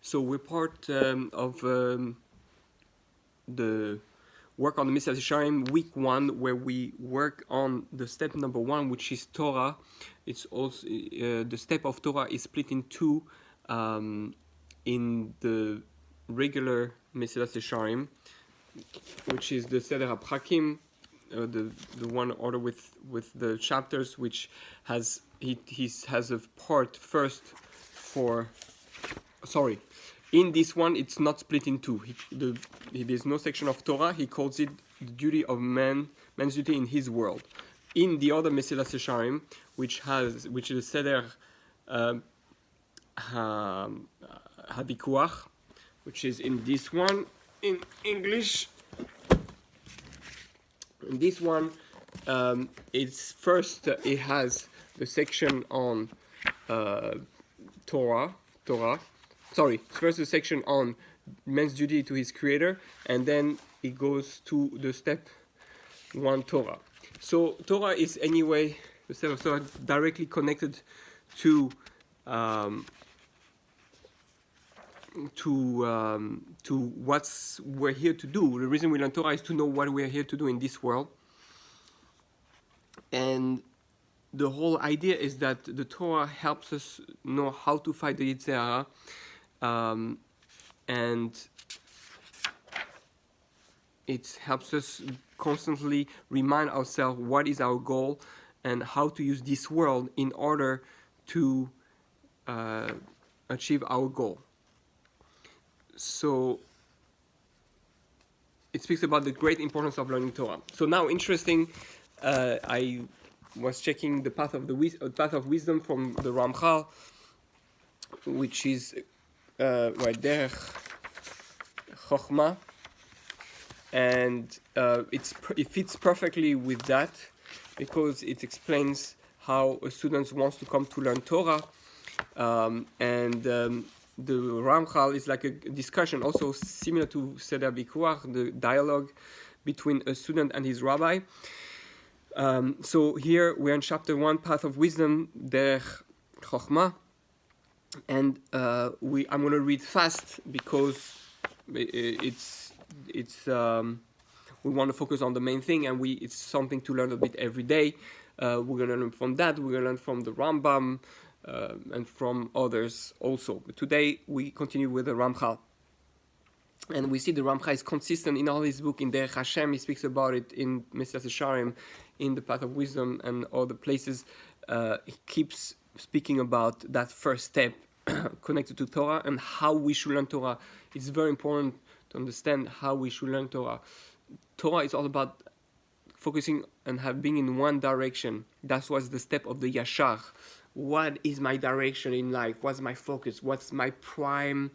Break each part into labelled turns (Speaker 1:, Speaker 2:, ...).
Speaker 1: So we're part of the work on the Messilas Yesharim week 1, where we work on the step number 1, which is Torah. It's also the step of Torah is split in two in the regular Messilas Yesharim, which is the Seder HaPrakim, the one order with the chapters, which has he has a part first for. Sorry, in this one it's not split in two. There's no section of Torah. He calls it the duty of man's duty in his world. In the other Messilas Yesharim, which is the Seder HaVikuach, which is in this one in English. In this one, it's first it has the section on Torah. Sorry, first the section on man's duty to his creator, and then it goes to the step 1 Torah. So Torah is anyway the step of Torah directly connected to what we're here to do. The reason we learn Torah is to know what we're here to do in this world. And the whole idea is that the Torah helps us know how to fight the Yetzer Hara, and it helps us constantly remind ourselves what is our goal and how to use this world in order to achieve our goal. So it speaks about the great importance of learning Torah. So now, interesting, I was checking the path of wisdom from the Ramchal, which is right there, Chochmah, and it fits perfectly with that, because it explains how a student wants to come to learn Torah, the Ramchal is like a discussion, also similar to Seder Bikuach, the dialogue between a student and his rabbi. So here we're in chapter 1, Path of Wisdom, Der Chochmah, and I'm going to read fast because it's we want to focus on the main thing, and it's something to learn a bit every day. We're going to learn from that. We're going to learn from the Rambam and from others also. But today we continue with the Ramchal. And we see the Ramchal is consistent in all his book. In Derech Hashem, he speaks about it. In Messilas Yesharim, in the Path of Wisdom, and other places, he keeps speaking about that first step connected to Torah and how we should learn Torah. It's very important to understand how we should learn Torah. Torah is all about focusing and being in one direction. That was the step of the Yashar. What is my direction in life? What's my focus? What's my prime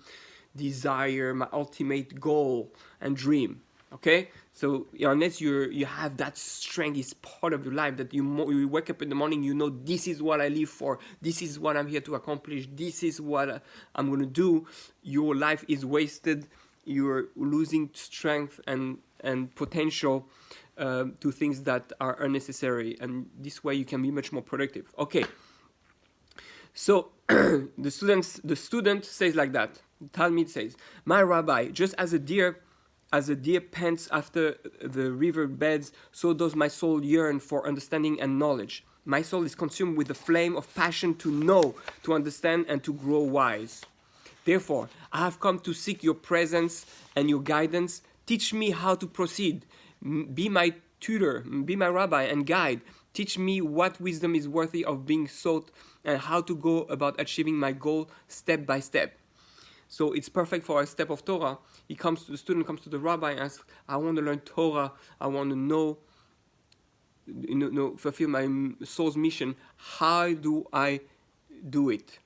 Speaker 1: desire, my ultimate goal and dream? Okay, so unless you have that strength, is part of your life, that you wake up in the morning, you know, this is what I live for, this is what I'm here to accomplish, this is what I'm going to do, your life is wasted. You're losing strength and potential to things that are unnecessary, and this way you can be much more productive. Okay, so the student says like that. The Talmud says, "My rabbi, just as a deer pants after the river beds, so does my soul yearn for understanding and knowledge. My soul is consumed with the flame of passion to know, to understand, and to grow wise. Therefore, I have come to seek your presence and your guidance. Teach me how to proceed. Be my tutor, be my rabbi and guide. Teach me what wisdom is worthy of being sought and how to go about achieving my goal step by step." So it's perfect for a step of Torah. The student comes to the rabbi and asks, "I want to learn Torah. I want to know, fulfill my soul's mission. How do I do it?"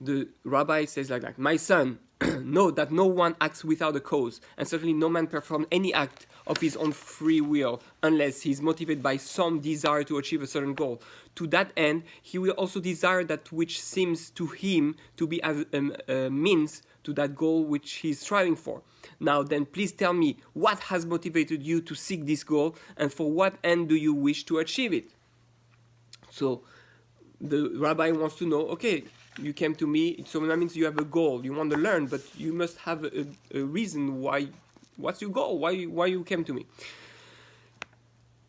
Speaker 1: The rabbi says like that, "My son, know that no one acts without a cause, and certainly no man performs any act of his own free will unless he is motivated by some desire to achieve a certain goal. To that end, he will also desire that which seems to him to be as a means to that goal which he is striving for. Now then, please tell me, what has motivated you to seek this goal, and for what end do you wish to achieve it?" So the rabbi wants to know, okay, you came to me, so that means you have a goal. You want to learn, but you must have a reason why. What's your goal? Why you came to me?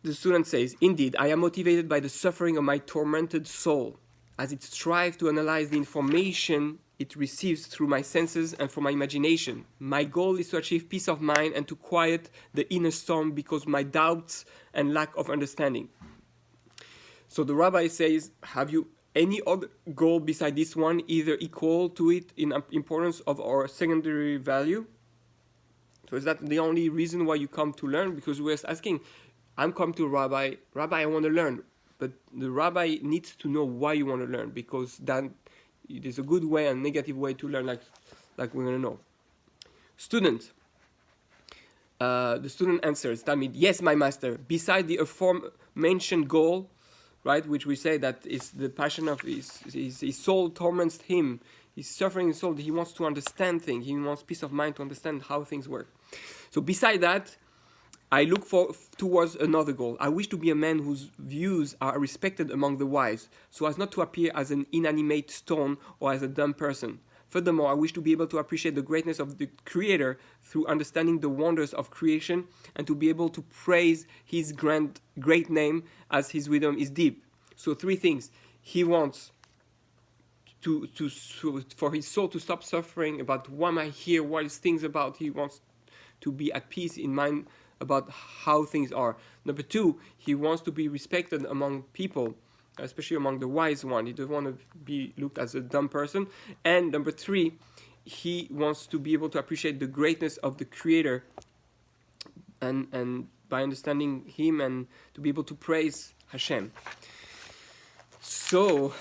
Speaker 1: The student says, indeed, I am motivated by the suffering of my tormented soul, as it strives to analyze the information it receives through my senses and from my imagination. My goal is to achieve peace of mind and to quiet the inner storm because of my doubts and lack of understanding. So the rabbi says, have you any other goal beside this one, either equal to it in importance of or secondary value? So is that the only reason why you come to learn? Because we're asking, I'm come to Rabbi, I want to learn. But the rabbi needs to know why you want to learn, because then there's a good way and negative way to learn, like we're going to know. Student. The student answers, Talmid, yes, my master. Beside the aforementioned goal, right, which we say that is the passion of his soul torments him. He's suffering his soul. He wants to understand things. He wants peace of mind to understand how things work. So beside that, I look towards another goal. I wish to be a man whose views are respected among the wise, so as not to appear as an inanimate stone or as a dumb person. Furthermore, I wish to be able to appreciate the greatness of the Creator through understanding the wonders of creation and to be able to praise His great name as His wisdom is deep. So 3 things. He wants for his soul to stop suffering about what am I here, what is things about. He wants to be at peace in mind about how things are. Number 2, he wants to be respected among people, especially among the wise one. He doesn't want to be looked as a dumb person. And number 3, he wants to be able to appreciate the greatness of the Creator and by understanding Him and to be able to praise Hashem. So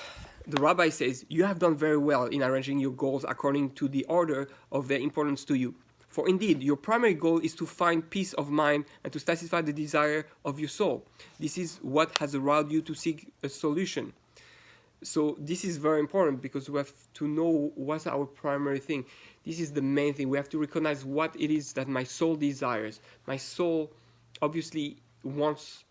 Speaker 1: the rabbi says, you have done very well in arranging your goals according to the order of their importance to you. For indeed, your primary goal is to find peace of mind and to satisfy the desire of your soul. This is what has aroused you to seek a solution. So this is very important because we have to know what's our primary thing. This is the main thing. We have to recognize what it is that my soul desires. My soul obviously wants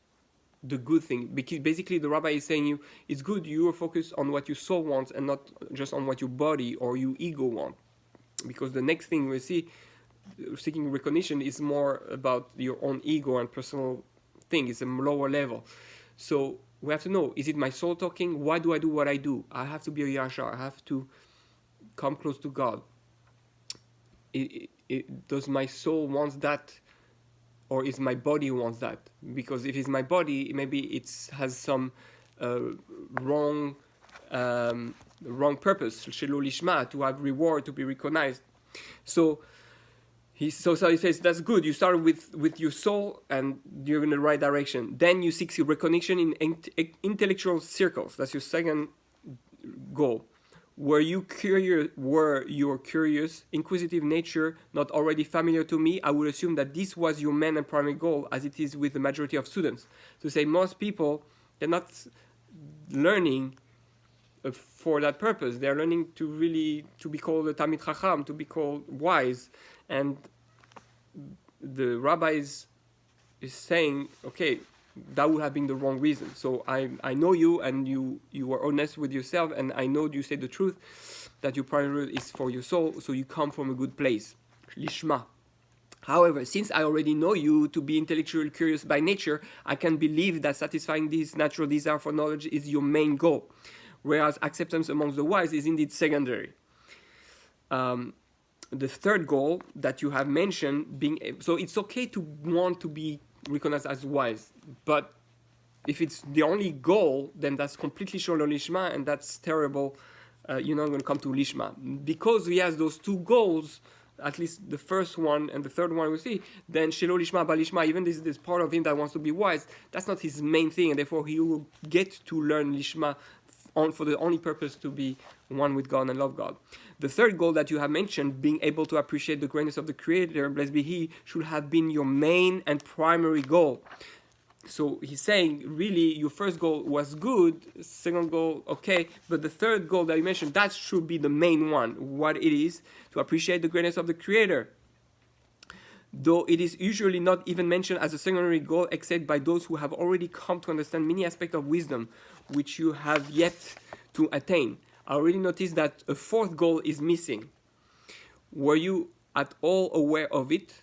Speaker 1: the good thing. Because basically the rabbi is saying it's good you are focused on what your soul wants and not just on what your body or your ego want. Because the next thing we see, seeking recognition, is more about your own ego and personal thing. It's a lower level. So we have to know, is it my soul talking? Why do I do what I do? I have to be a yashar. I have to come close to God. Does my soul want that? Or is my body wants that? Because if it's my body, maybe it has some wrong purpose, shelo lishma, to have reward, to be recognized. So he says, that's good. You start with your soul and you're in the right direction. Then you seek recognition in intellectual circles. That's your second goal. Were your curious, inquisitive nature not already familiar to me, I would assume that this was your main and primary goal, as it is with the majority of students. To say most people, they're not learning for that purpose. They're learning to be called a Talmid Chacham, to be called wise. And the rabbis is saying, okay, that would have been the wrong reason. So I know you, and you are honest with yourself, and I know you say the truth, that your primary is for your soul, so you come from a good place. Lishma. However, since I already know you to be intellectually curious by nature, I can believe that satisfying this natural desire for knowledge is your main goal, whereas acceptance amongst the wise is indeed secondary. The third goal that you have mentioned, so it's okay to want to be recognized as wise, but if it's the only goal, then that's completely shelo lishma, and that's terrible. You're not going to come to lishma. Because he has those 2 goals, at least the first one and the third one we see, then shelo lishma ba lishma, even this part of him that wants to be wise, that's not his main thing, and therefore he will get to learn lishma for the only purpose to be one with God and love God. The third goal that you have mentioned, being able to appreciate the greatness of the Creator, blessed be He, should have been your main and primary goal. So he's saying, really, your first goal was good, second goal, okay, but the third goal that you mentioned, that should be the main one, what it is, to appreciate the greatness of the Creator. Though it is usually not even mentioned as a secondary goal except by those who have already come to understand many aspects of wisdom which you have yet to attain. I already noticed that a fourth goal is missing. Were you at all aware of it,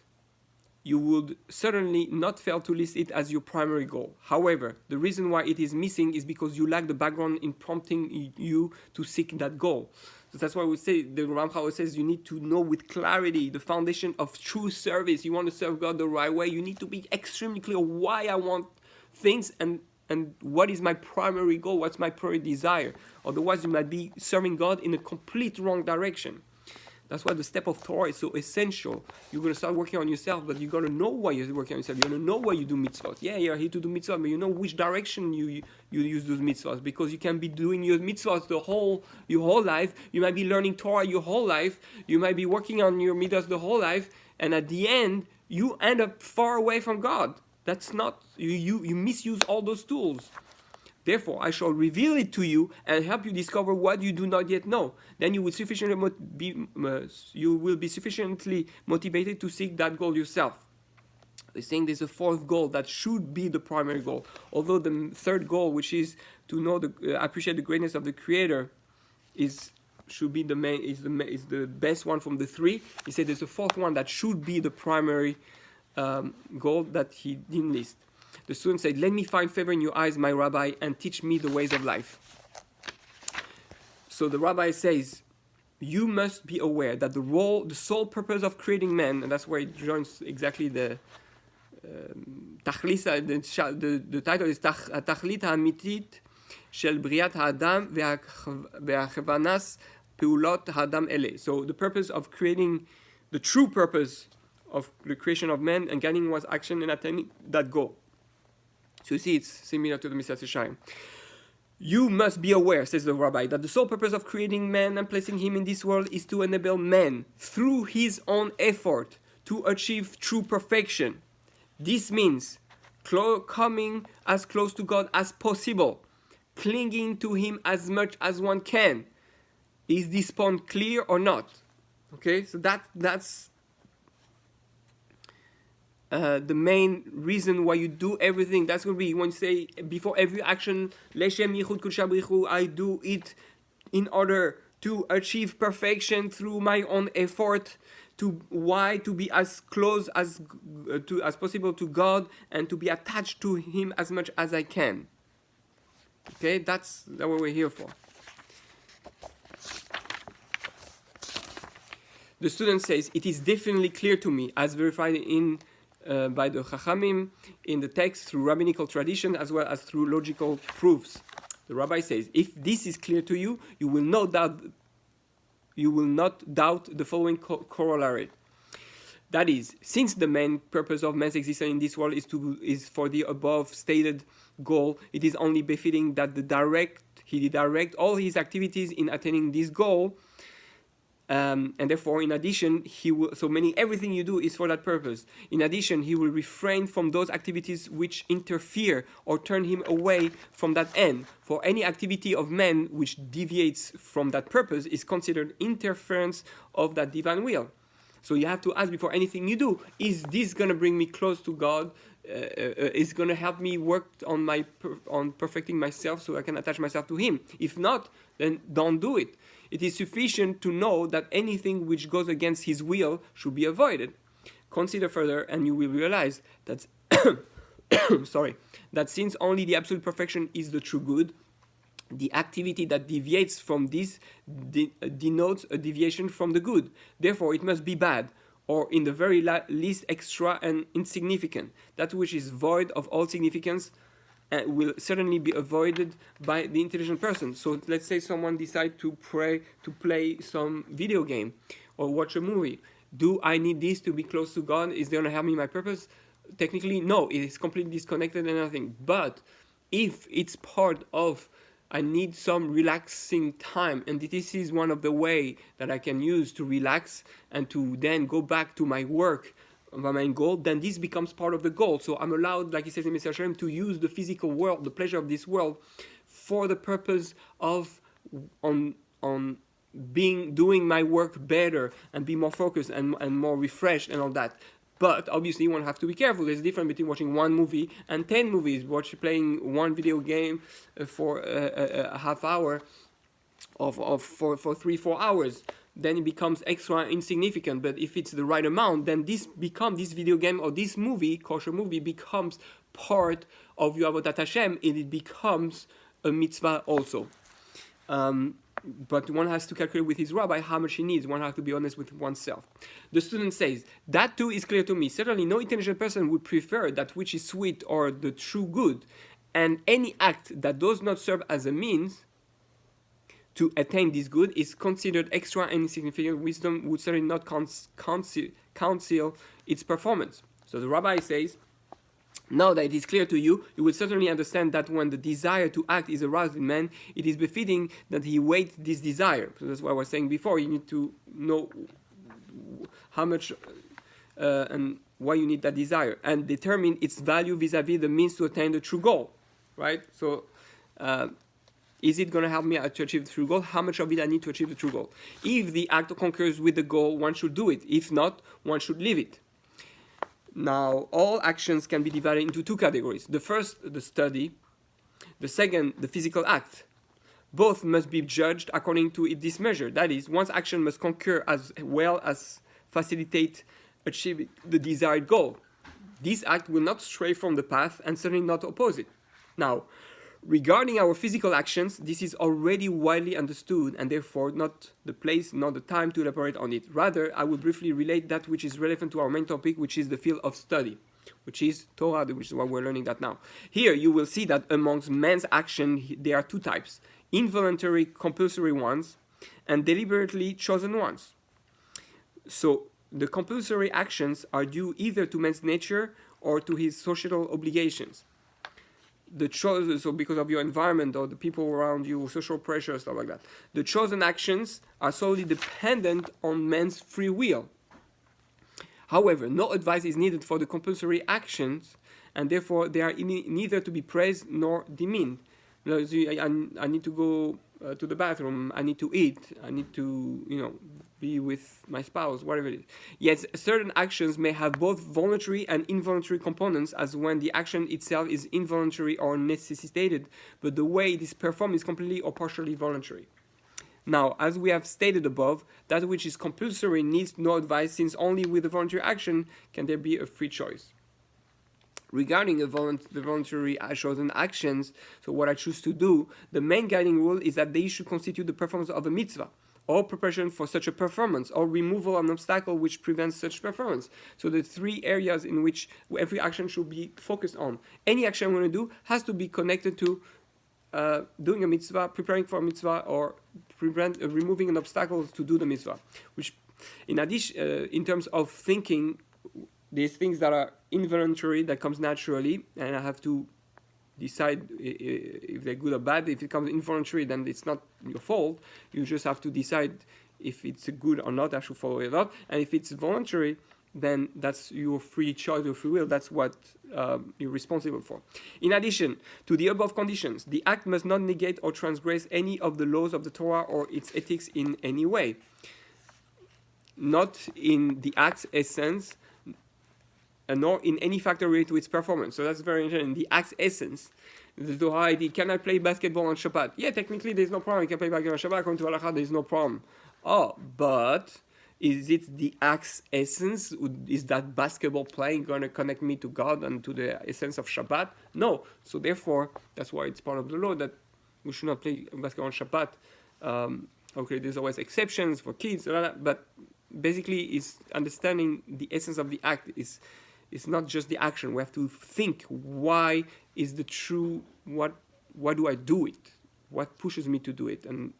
Speaker 1: you would certainly not fail to list it as your primary goal. However, the reason why it is missing is because you lack the background in prompting you to seek that goal. So that's why we say, the Ramchal says, you need to know with clarity the foundation of true service. You want to serve God the right way, you need to be extremely clear why I want things and what is my primary goal, what's my primary desire. Otherwise, you might be serving God in a complete wrong direction. That's why the step of Torah is so essential. You're going to start working on yourself, but you're going to know why you're working on yourself. You're going to know why you do mitzvot. Yeah, you're here to do mitzvot, but you know which direction you use those mitzvot, because you can be doing your mitzvot your whole life. You might be learning Torah your whole life. You might be working on your mitzvot the whole life, and at the end, you end up far away from God. That's not, you misuse all those tools. Therefore, I shall reveal it to you and help you discover what you do not yet know. Then you will be sufficiently motivated to seek that goal yourself. They're saying there's a fourth goal that should be the primary goal. Although the third goal, which is to know appreciate the greatness of the Creator, should be the main, is the best one from the three. He said there's a fourth one that should be the primary goal that he didn't list. The student said, "Let me find favor in your eyes, my rabbi, and teach me the ways of life." So the rabbi says, you must be aware that the sole purpose of creating man, and that's where it joins exactly the the title is Tachlit ha'amitit shel briat ha'adam ve'achavanas peulot ha'adam ele. So the purpose of creating, the true purpose of the creation of man and guiding one's action and attaining that goal. So you see, it's similar to the Messilas Yesharim. You must be aware, says the rabbi, that the sole purpose of creating man and placing him in this world is to enable man, through his own effort, to achieve true perfection. This means coming as close to God as possible, clinging to him as much as one can. Is this point clear or not? Okay, so that's the main reason why you do everything. That's going to be when you say before every action, Leshem Yichud Kudsha B'Richu, I do it in order to achieve perfection through my own effort. To be as close as possible to God and to be attached to Him as much as I can. Okay, that's what we're here for. The student says, it is definitely clear to me, as verified by the Chachamim in the text through rabbinical tradition as well as through logical proofs. The rabbi says, if this is clear to you, you will not doubt the following corollary. That is, since the main purpose of man's existence in this world is for the above stated goal, it is only befitting that he direct all his activities in attaining this goal. And therefore, in addition, everything you do is for that purpose. In addition, he will refrain from those activities which interfere or turn him away from that end. For any activity of man which deviates from that purpose is considered interference of that divine will. So you have to ask before anything you do, is this going to bring me close to God? Is going to help me work on perfecting myself so I can attach myself to Him? If not, then don't do it. It is sufficient to know that anything which goes against His will should be avoided. Consider further, and you will realize that that since only the absolute perfection is the true good, the activity that deviates from this denotes a deviation from the good. Therefore, it must be bad, or in the very least extra and insignificant. That which is void of all significance will certainly be avoided by the intelligent person. So let's say someone decides to play some video game or watch a movie. Do I need this to be close to God? Is it going to help me my purpose? Technically, no. It is completely disconnected and nothing. But if it's part of, I need some relaxing time, and this is one of the way that I can use to relax and to then go back to my work, my main goal, then this becomes part of the goal. So I'm allowed, like he says in Messilas Yesharim, to use the physical world, the pleasure of this world, for the purpose of doing my work better and be more focused and more refreshed and all that. But obviously, one have to be careful. There's a difference between watching one movie and 10 movies. Playing one video game for a half hour for 3-4 hours, then it becomes extra insignificant. But if it's the right amount, then this video game or this movie, kosher movie, becomes part of your avodat Hashem, and it becomes a mitzvah also. But one has to calculate with his rabbi how much he needs. One has to be honest with oneself. The student says, that too is clear to me. Certainly no intelligent person would prefer that which is sweet or the true good, and any act that does not serve as a means to attain this good is considered extra and insignificant. Wisdom would certainly not counsel its performance. So the rabbi says, now that it is clear to you, you will certainly understand that when the desire to act is aroused in man, it is befitting that he weight this desire. So that's what I was saying before. You need to know how much and why you need that desire, and determine its value vis-a-vis the means to attain the true goal, right? So is it going to help me to achieve the true goal? How much of it I need to achieve the true goal? If the act concurs with the goal, one should do it. If not, one should leave it. Now, all actions can be divided into two categories. The first, the study. The second, the physical act. Both must be judged according to this measure. That is, one's action must concur as well as facilitate achieving the desired goal. This act will not stray from the path and certainly not oppose it. Now, regarding our physical actions, this is already widely understood and therefore not the place, not the time to elaborate on it. Rather, I will briefly relate that which is relevant to our main topic, which is the field of study, which is Torah, which is why we're learning that now. Here, you will see that amongst man's action, there are two types: involuntary, compulsory ones, and deliberately chosen ones. So, the compulsory actions are due either to man's nature or to his social obligations. So because of your environment or the people around you, social pressure, stuff like that. The chosen actions are solely dependent on man's free will. However, no advice is needed for the compulsory actions, and therefore they are neither to be praised nor demeaned. I need to go to the bathroom, I need to eat, I need to, be with my spouse, whatever it is. Yet certain actions may have both voluntary and involuntary components, as when the action itself is involuntary or necessitated, but the way it is performed is completely or partially voluntary. Now, as we have stated above, that which is compulsory needs no advice, since only with a voluntary action can there be a free choice. Regarding the voluntary chosen actions, so what I choose to do, the main guiding rule is that they should constitute the performance of a mitzvah, or preparation for such a performance, or removal of an obstacle which prevents such performance. So the three areas in which every action should be focused on. Any action I'm going to do has to be connected to doing a mitzvah, preparing for a mitzvah, or removing an obstacle to do the mitzvah. Which, in addition, in terms of thinking, there's things that are involuntary, that comes naturally, and I have to decide if they're good or bad. If it comes involuntary, then it's not your fault. You just have to decide if it's good or not, I should follow it or not. And if it's voluntary, then that's your free choice, your free will. That's what you're responsible for. In addition to the above conditions, the act must not negate or transgress any of the laws of the Torah or its ethics in any way. Not in the act's essence, nor in any factor related to its performance. So that's very interesting. The act's essence, the Torah idea, can I play basketball on Shabbat? Yeah, technically there's no problem. You can play basketball on Shabbat. According to Halakha, there's no problem. Oh, but is it the act's essence? Is that basketball playing going to connect me to God and to the essence of Shabbat? No. So therefore, that's why it's part of the law that we should not play basketball on Shabbat. Okay, there's always exceptions for kids, but basically it's understanding the essence of the act. It's not just the action. We have to think, why is the true, why do I do it? What pushes me to do it? And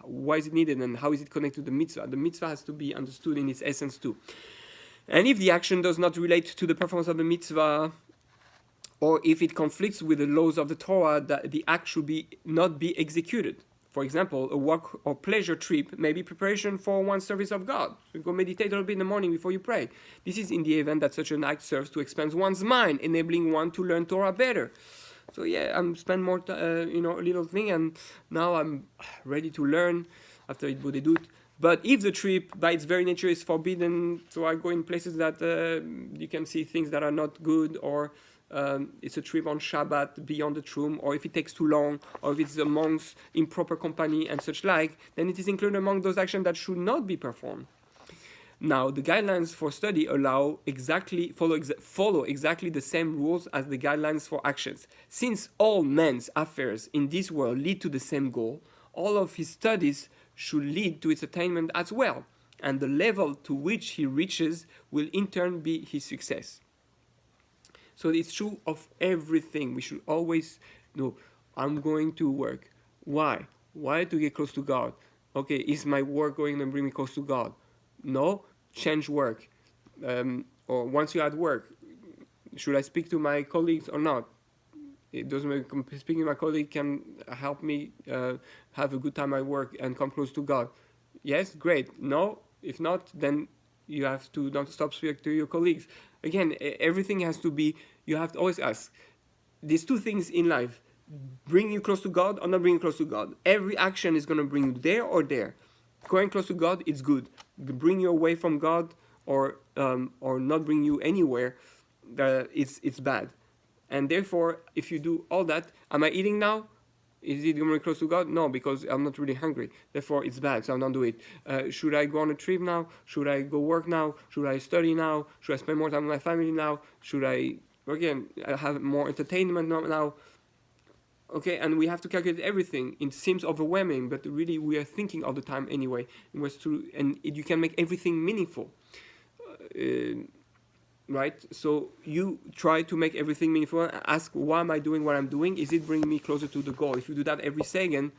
Speaker 1: why is it needed? And how is it connected to the mitzvah? The mitzvah has to be understood in its essence too. And if the action does not relate to the performance of the mitzvah, or if it conflicts with the laws of the Torah, the act should not be executed. For example, a work or pleasure trip may be preparation for one's service of God. You go meditate a little bit in the morning before you pray. This is in the event that such an act serves to expand one's mind, enabling one to learn Torah better. So yeah, I'm spend more, a little thing, and now I'm ready to learn after it bodedut. But if the trip, by its very nature, is forbidden, so I go in places that you can see things that are not good, or it's a trip on Shabbat beyond the Trum, or if it takes too long, or if it's amongst improper company and such like, then it is included among those actions that should not be performed. Now, the guidelines for study follow exactly the same rules as the guidelines for actions. Since all men's affairs in this world lead to the same goal, all of his studies should lead to its attainment as well, and the level to which he reaches will in turn be his success. So it's true of everything. We should always know, I'm going to work. Why? Why to get close to God? Okay, is my work going to bring me close to God? No, change work. Or once you're at work, should I speak to my colleagues or not? It doesn't matter. Speaking to my colleague can help me have a good time at work and come close to God. Yes, great. No, if not, then you have to not stop speaking to your colleagues. Again, everything has to be, you have to always ask. These two things in life, bring you close to God or not bring you close to God. Every action is going to bring you there or there. Going close to God, it's good. Bring you away from God or not bring you anywhere, it's bad. And therefore, if you do all that, am I eating now? Is it going to be close to God? No, because I'm not really hungry. Therefore, it's bad, so I don't do it. Should I go on a trip now? Should I go work now? Should I study now? Should I spend more time with my family now? Should I, again, have more entertainment now? Okay, and we have to calculate everything. It seems overwhelming, but really we are thinking all the time anyway. And you can make everything meaningful. Right? So you try to make everything meaningful. Ask, why am I doing what I'm doing? Is it bringing me closer to the goal? If you do that every second,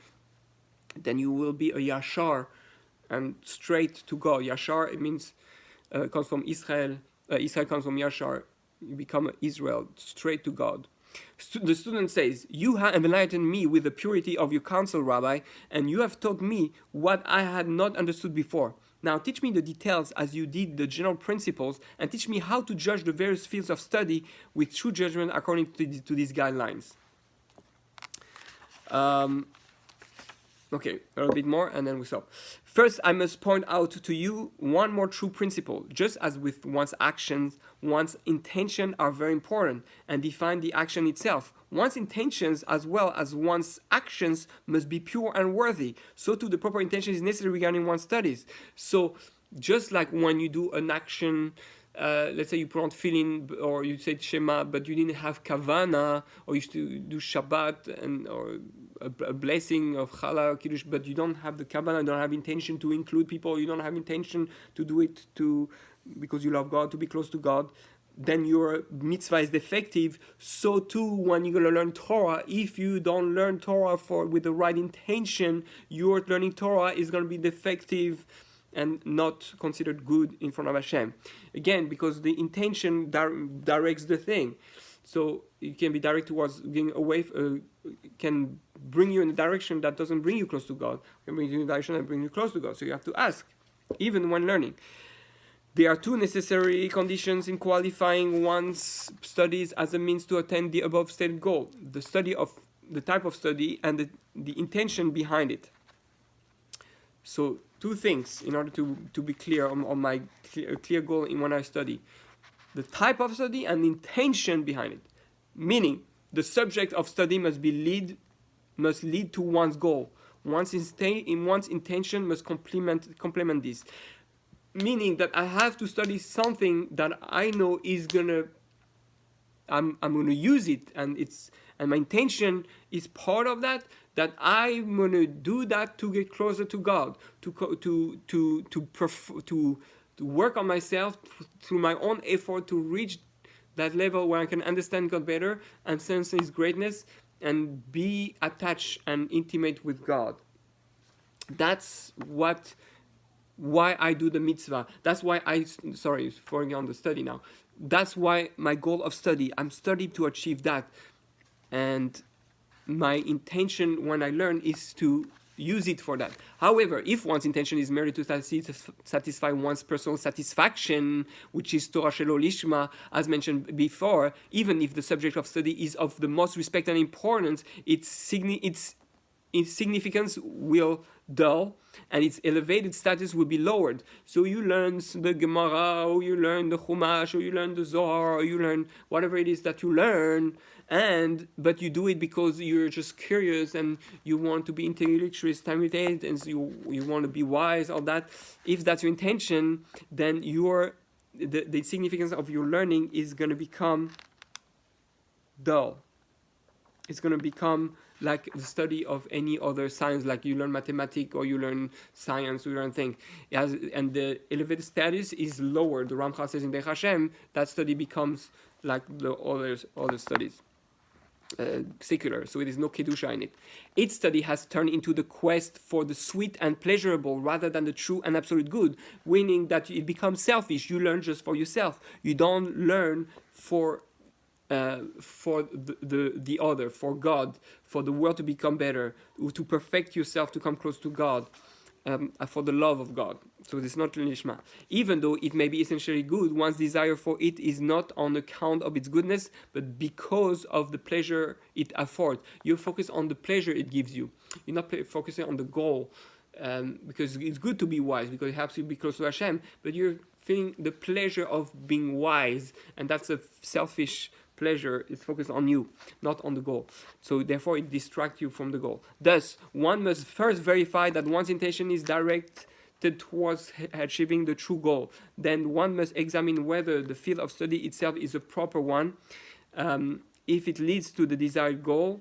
Speaker 1: then you will be a Yashar and straight to God. Yashar, it means, comes from Israel. Israel comes from Yashar. You become Israel, straight to God. The student says, you have enlightened me with the purity of your counsel, Rabbi, and you have taught me what I had not understood before. Now teach me the details as you did the general principles, and teach me how to judge the various fields of study with true judgment according to these guidelines. Okay, a little bit more and then we stop. First, I must point out to you one more true principle. Just as with one's actions, one's intention are very important and define the action itself. One's intentions as well as one's actions must be pure and worthy. So too, the proper intention is necessary regarding one's studies. So just like when you do an action, let's say you put on tefillin or you say Shema, but you didn't have kavana, or you used to do Shabbat or a blessing of Challah, Kiddush, but you don't have the kavana, you don't have intention to include people, you don't have intention to do it because you love God, to be close to God, then your mitzvah is defective. So too, when you're going to learn Torah, if you don't learn Torah with the right intention, your learning Torah is going to be defective and not considered good in front of Hashem. Again, because the intention directs the thing. So it can be direct towards getting away, can bring you in a direction that doesn't bring you close to God, can bring you in a direction that brings you close to God. So you have to ask, even when learning. There are two necessary conditions in qualifying one's studies as a means to attain the above stated goal: the type of study and the intention behind it. So two things in order to be clear on my clear goal in when I study: the type of study and the intention behind it. Meaning, the subject of study must lead to one's goal. One's intention must complement this. Meaning that I have to study something that I know is I'm gonna use it, and my intention is part of that I'm gonna do that to get closer to God, to work on myself through my own effort to reach that level where I can understand God better and sense His greatness and be attached and intimate with God. That's why I do the mitzvah. That's why falling on the study now. That's why my goal of study, I'm studying to achieve that. And my intention when I learn is to use it for that. However, if one's intention is merely to satisfy one's personal satisfaction, which is Torah shelo lishma, as mentioned before, even if the subject of study is of the most respect and importance, its significance will dull, and its elevated status will be lowered. So you learn the Gemara, or you learn the Chumash, or you learn the Zohar, or you learn whatever it is that you learn, but you do it because you're just curious and you want to be intellectually stimulated and so you want to be wise, all that. If that's your intention, then the significance of your learning is going to become dull. It's going to become like the study of any other science, like you learn mathematics or you learn science, or you learn things. And the elevated status is lower. The Ramchal says in Derech Hashem, that study becomes like the other studies. Secular, so it is no kedusha in it. Its study has turned into the quest for the sweet and pleasurable rather than the true and absolute good, meaning that it becomes selfish. You learn just for yourself. You don't learn for the other, for God, for the world to become better, to perfect yourself, to come close to God, for the love of God. So it's not lishma. Even though it may be essentially good, one's desire for it is not on account of its goodness, but because of the pleasure it affords. You focus on the pleasure it gives you. You're not focusing on the goal, because it's good to be wise, because it helps you be close to Hashem, but you're feeling the pleasure of being wise, and that's a selfish pleasure. Is focused on you, not on the goal. So therefore it distracts you from the goal. Thus, one must first verify that one's intention is directed towards achieving the true goal. Then one must examine whether the field of study itself is a proper one. If it leads to the desired goal,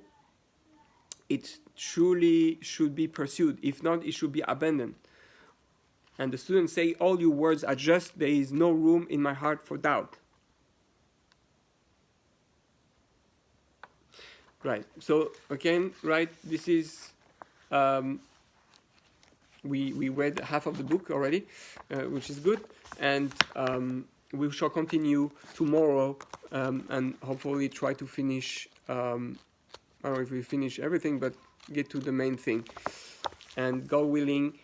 Speaker 1: it truly should be pursued. If not, it should be abandoned. And the students say, all your words are just, there is no room in my heart for doubt. Right. So again, right, this is we read half of the book already, which is good, and we shall continue tomorrow and hopefully try to finish. I don't know if we finish everything, but get to the main thing. And God willing,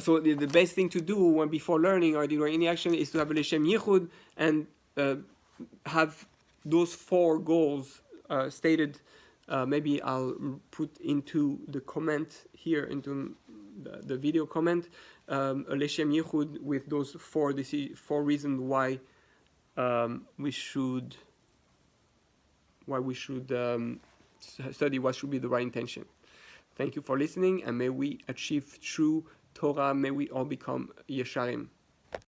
Speaker 1: so the best thing to do when before learning or doing any action is to have a Leshem Yichud and have those 4 goals stated. Maybe I'll put into the comment here, into the video comment, a Leshem Yichud with those 4 reasons why we should study what should be the right intention. Thank you for listening, and may we achieve true Torah. May we all become Yesharim.